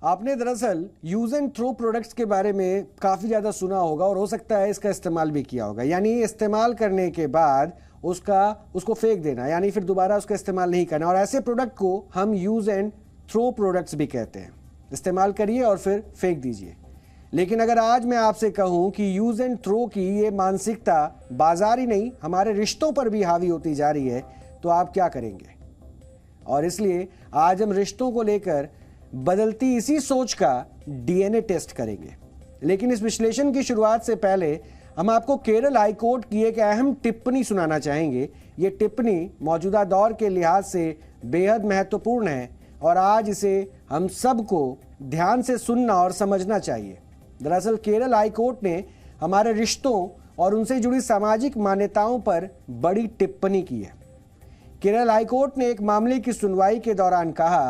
आपने दरअसल use and throw products के बारे में काफ़ी ज़्यादा सुना होगा और हो सकता है इसका इस्तेमाल भी किया होगा। यानी इस्तेमाल करने के बाद उसको फेंक देना, यानी फिर दोबारा उसका इस्तेमाल नहीं करना। और ऐसे प्रोडक्ट को हम यूज एंड थ्रो प्रोडक्ट्स भी कहते हैं। इस्तेमाल करिए और फिर फेंक दीजिए। लेकिन अगर आज मैं आपसे कहूं कि यूज एंड थ्रो की ये मानसिकता बाजार ही नहीं हमारे रिश्तों पर भी हावी होती जा रही है, तो आप क्या करेंगे? और इसलिए आज हम रिश्तों को लेकर बदलती इसी सोच का डीएनए टेस्ट करेंगे। लेकिन इस विश्लेषण की शुरुआत से पहले हम आपको केरल हाई कोर्ट की एक अहम टिप्पणी सुनाना चाहेंगे। ये टिप्पणी मौजूदा दौर के लिहाज से बेहद महत्वपूर्ण है और आज इसे हम सबको ध्यान से सुनना और समझना चाहिए। दरअसल केरल हाई कोर्ट ने हमारे रिश्तों और उनसे जुड़ी सामाजिक मान्यताओं पर बड़ी टिप्पणी की है। केरल हाई कोर्ट ने एक मामले की सुनवाई के दौरान कहा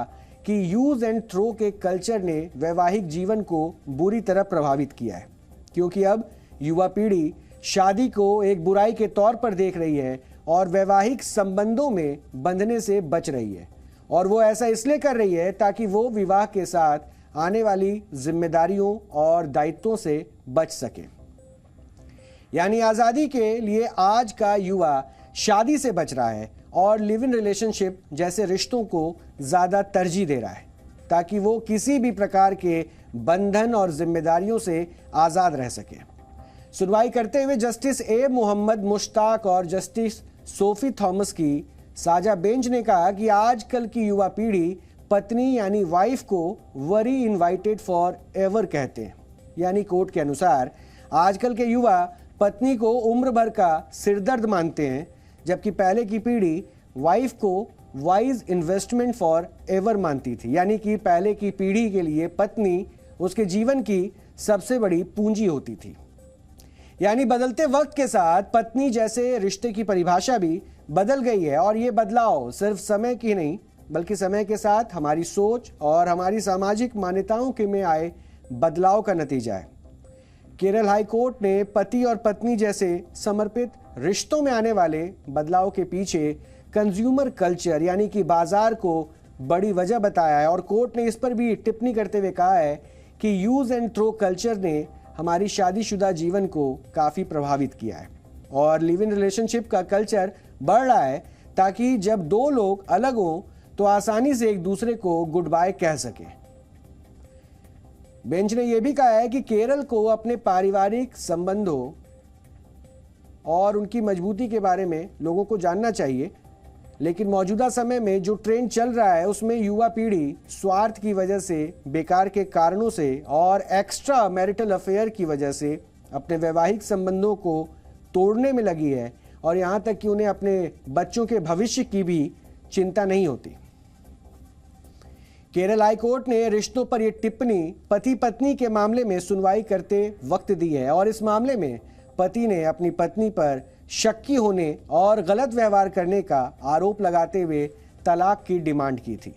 कि यूज एंड थ्रो के कल्चर ने वैवाहिक जीवन को बुरी तरह प्रभावित किया है, क्योंकि अब युवा पीढ़ी शादी को एक बुराई के तौर पर देख रही है और वैवाहिक संबंधों में बंधने से बच रही है। और वो ऐसा इसलिए कर रही है ताकि वो विवाह के साथ आने वाली जिम्मेदारियों और दायित्वों से बच सके। यानी आज़ादी के लिए आज का युवा शादी से बच रहा है और लिव इन रिलेशनशिप जैसे रिश्तों को ज़्यादा तरजीह दे रहा है, ताकि वो किसी भी प्रकार के बंधन और जिम्मेदारियों से आज़ाद रह सके। सुनवाई करते हुए जस्टिस ए मोहम्मद मुश्ताक और जस्टिस सोफी थॉमस की साझा बेंच ने कहा कि आजकल की युवा पीढ़ी पत्नी यानी वाइफ को वरी इनवाइटेड फॉर एवर कहते हैं। यानी कोर्ट के अनुसार आजकल के युवा पत्नी को उम्र भर का सिरदर्द मानते हैं, जबकि पहले की पीढ़ी वाइफ को वाइज इन्वेस्टमेंट फॉर एवर मानती थी। यानी कि पहले की पीढ़ी के लिए पत्नी उसके जीवन की सबसे बड़ी पूंजी होती थी। यानी बदलते वक्त के साथ पत्नी जैसे रिश्ते की परिभाषा भी बदल गई है और ये बदलाव सिर्फ समय की नहीं बल्कि समय के साथ हमारी सोच और हमारी सामाजिक मान्यताओं के में आए बदलाव का नतीजा है। केरल हाई कोर्ट ने पति और पत्नी जैसे समर्पित रिश्तों में आने वाले बदलाव के पीछे कंज्यूमर कल्चर यानी कि बाजार को बड़ी वजह बताया है। और कोर्ट ने इस पर भी टिप्पणी करते हुए कहा है कि यूज एंड थ्रो कल्चर ने हमारी शादीशुदा जीवन को काफ़ी प्रभावित किया है और लिव इन रिलेशनशिप का कल्चर बढ़ रहा है, ताकि जब दो लोग अलग हों तो आसानी से एक दूसरे को गुड बाय कह सकें। बेंच ने यह भी कहा है कि केरल को अपने पारिवारिक संबंधों और उनकी मजबूती के बारे में लोगों को जानना चाहिए, लेकिन मौजूदा समय में जो ट्रेंड चल रहा है उसमें युवा पीढ़ी स्वार्थ की वजह से, बेकार के कारणों से और एक्स्ट्रा मैरिटल अफेयर की वजह से अपने वैवाहिक संबंधों को तोड़ने में लगी है और यहाँ तक कि उन्हें अपने बच्चों के भविष्य की भी चिंता नहीं होती। केरल हाई कोर्ट ने रिश्तों पर यह टिप्पणी पति पत्नी के मामले में सुनवाई करते वक्त दी है और इस मामले में पति ने अपनी पत्नी पर शक्की होने और गलत व्यवहार करने का आरोप लगाते हुए तलाक की डिमांड की थी।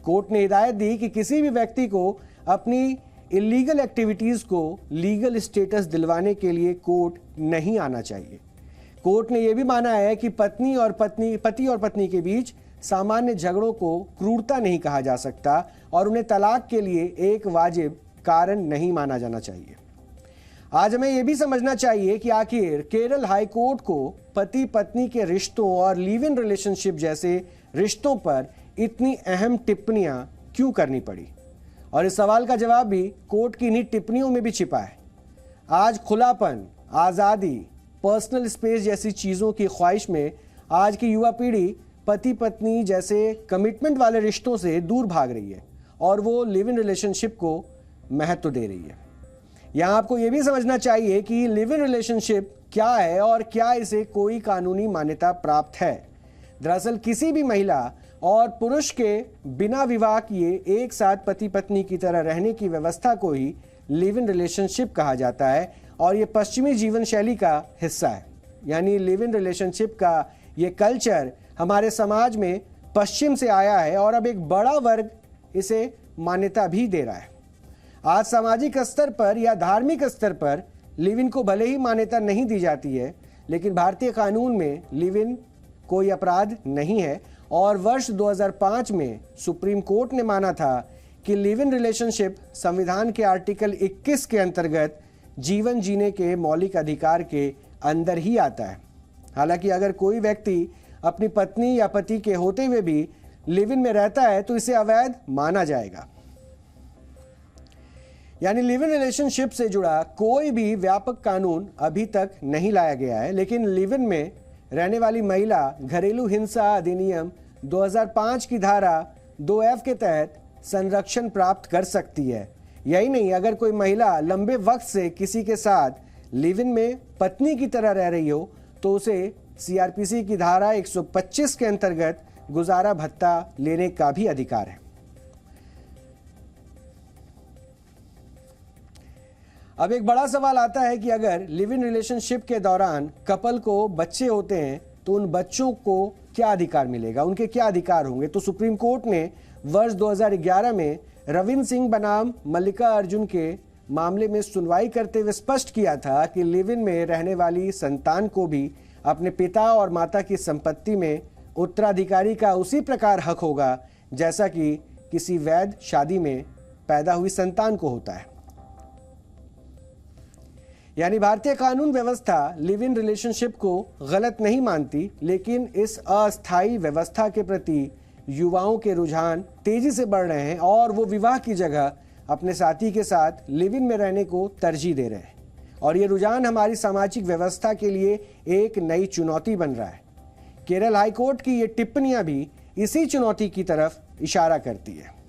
कोर्ट ने हिदायत दी कि किसी भी व्यक्ति को अपनी इलीगल एक्टिविटीज को लीगल स्टेटस दिलवाने के लिए कोर्ट नहीं आना चाहिए। कोर्ट ने यह भी माना है कि पति और पत्नी के बीच सामान्य झगड़ों को क्रूरता नहीं कहा जा सकता और उन्हें तलाक के लिए एक वाजिब कारण नहीं माना जाना चाहिए। आज हमें यह भी समझना चाहिए कि आखिर केरल हाई कोर्ट को पति पत्नी के रिश्तों और लिव इन रिलेशनशिप जैसे रिश्तों पर इतनी अहम टिप्पणियां क्यों करनी पड़ी, और इस सवाल का जवाब भी कोर्ट की इन्हीं टिप्पणियों में भी छिपा है। आज खुलापन, आज़ादी, पर्सनल स्पेस जैसी चीज़ों की ख्वाहिश में आज की युवा पीढ़ी पति पत्नी जैसे कमिटमेंट वाले रिश्तों से दूर भाग रही है और वो लिव इन रिलेशनशिप को महत्व दे रही है। यहाँ आपको ये भी समझना चाहिए कि लिव इन रिलेशनशिप क्या है और क्या इसे कोई कानूनी मान्यता प्राप्त है। दरअसल किसी भी महिला और पुरुष के बिना विवाह किए एक साथ पति पत्नी की तरह रहने की व्यवस्था को ही लिव इन रिलेशनशिप कहा जाता है और ये पश्चिमी जीवन शैली का हिस्सा है। यानी लिव इन रिलेशनशिप का ये कल्चर हमारे समाज में पश्चिम से आया है और अब एक बड़ा वर्ग इसे मान्यता भी दे रहा है। आज सामाजिक स्तर पर या धार्मिक स्तर पर लिव इन को भले ही मान्यता नहीं दी जाती है, लेकिन भारतीय कानून में लिव इन कोई अपराध नहीं है और वर्ष 2005 में सुप्रीम कोर्ट ने माना था कि लिव इन रिलेशनशिप संविधान के आर्टिकल 21 के अंतर्गत जीवन जीने के मौलिक अधिकार के अंदर ही आता है। हालांकि अगर कोई व्यक्ति अपनी पत्नी या पति के होते हुए भी लिव इन में रहता है तो इसे अवैध माना जाएगा। यानी लिव इन रिलेशनशिप से जुड़ा कोई भी व्यापक कानून अभी तक नहीं लाया गया है, लेकिन लिव इन में रहने वाली महिला घरेलू हिंसा अधिनियम 2005 की धारा 2F के तहत संरक्षण प्राप्त कर सकती है। यही नहीं, अगर कोई महिला लंबे वक्त से किसी के साथ लिव इन में पत्नी की तरह रह रही हो तो उसे CRPC की धारा 125 के अंतर्गत गुजारा भत्ता लेने का भी अधिकार है। अब एक बड़ा सवाल आता है कि अगर लिव इन रिलेशनशिप के दौरान कपल को बच्चे होते हैं तो उन बच्चों को क्या अधिकार मिलेगा, उनके क्या अधिकार होंगे। तो सुप्रीम कोर्ट ने वर्ष 2011 में रविंद्र सिंह बनाम मल्लिका अर्जुन के मामले में सुनवाई करते हुए स्पष्ट किया था कि लिव इन में रहने वाली संतान को भी अपने पिता और माता की संपत्ति में उत्तराधिकारी का उसी प्रकार हक होगा जैसा कि किसी वैध शादी में पैदा हुई संतान को होता है। यानी भारतीय कानून व्यवस्था लिव इन रिलेशनशिप को गलत नहीं मानती, लेकिन इस अस्थायी व्यवस्था के प्रति युवाओं के रुझान तेजी से बढ़ रहे हैं और वो विवाह की जगह अपने साथी के साथ लिव इन में रहने को तरजीह दे रहे हैं। और ये रुझान हमारी सामाजिक व्यवस्था के लिए एक नई चुनौती बन रहा है। केरल हाईकोर्ट की ये टिप्पणियां भी इसी चुनौती की तरफ इशारा करती है।